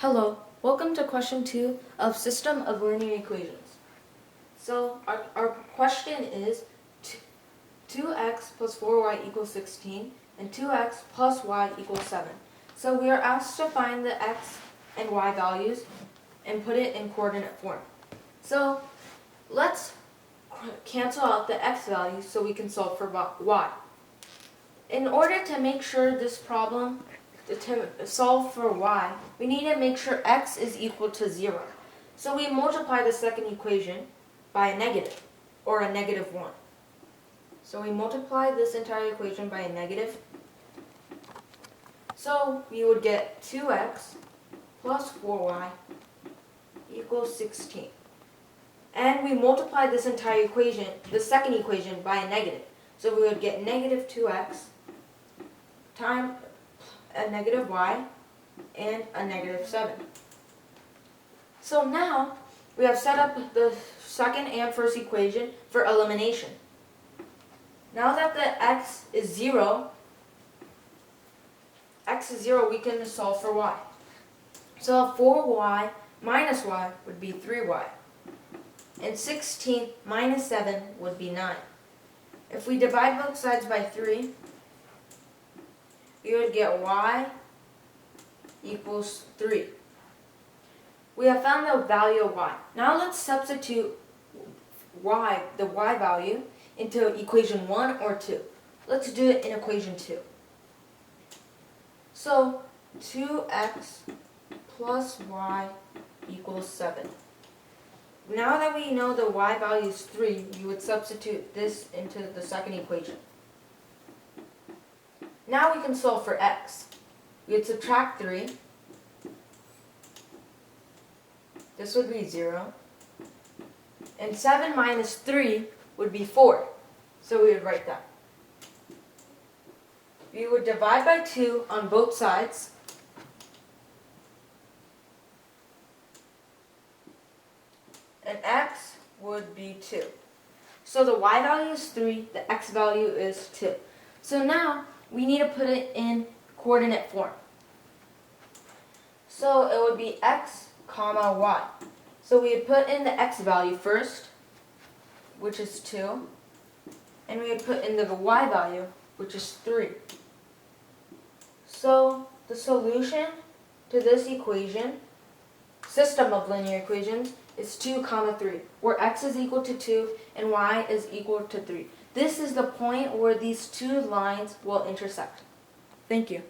Hello, welcome to question 2 of System of Linear Equations. So our question is 2x plus 4y equals 16 and 2x plus y equals 7. So we are asked to find the x and y values and put it in coordinate form. So let's cancel out the x values so we can solve for y. In order to make sure this problem to solve for y, we need to make sure x is equal to 0. So we multiply the second equation by a negative, or a negative 1. So we multiply this entire equation by a negative. So we would get 2x plus 4y equals 16. And we multiply this entire equation, the second equation, by a negative. So we would get negative 2x times a negative y and a negative 7. So now we have set up the second and first equation for elimination. Now that the x is 0, we can solve for y. So 4y minus y would be 3y. And 16 minus 7 would be 9. If we divide both sides by 3, we would get y equals 3. We have found the value of y. Now let's substitute the y value into equation 1 or 2. Let's do it in equation 2. So 2x plus y equals 7. Now that we know the y value is 3, we would substitute this into the second equation. Now we can solve for x. We would subtract 3. This would be 0. And 7 minus 3 would be 4. So we would write that. We would divide by 2 on both sides. And x would be 2. So the y value is 3, the x value is 2. So now we need to put it in coordinate form. So it would be x comma y. So we would put in the x value first, which is 2. And we would put in the y value, which is 3. So the solution to this equation, system of linear equations, is 2 comma 3, where x is equal to 2 and y is equal to 3. This is the point where these two lines will intersect. Thank you.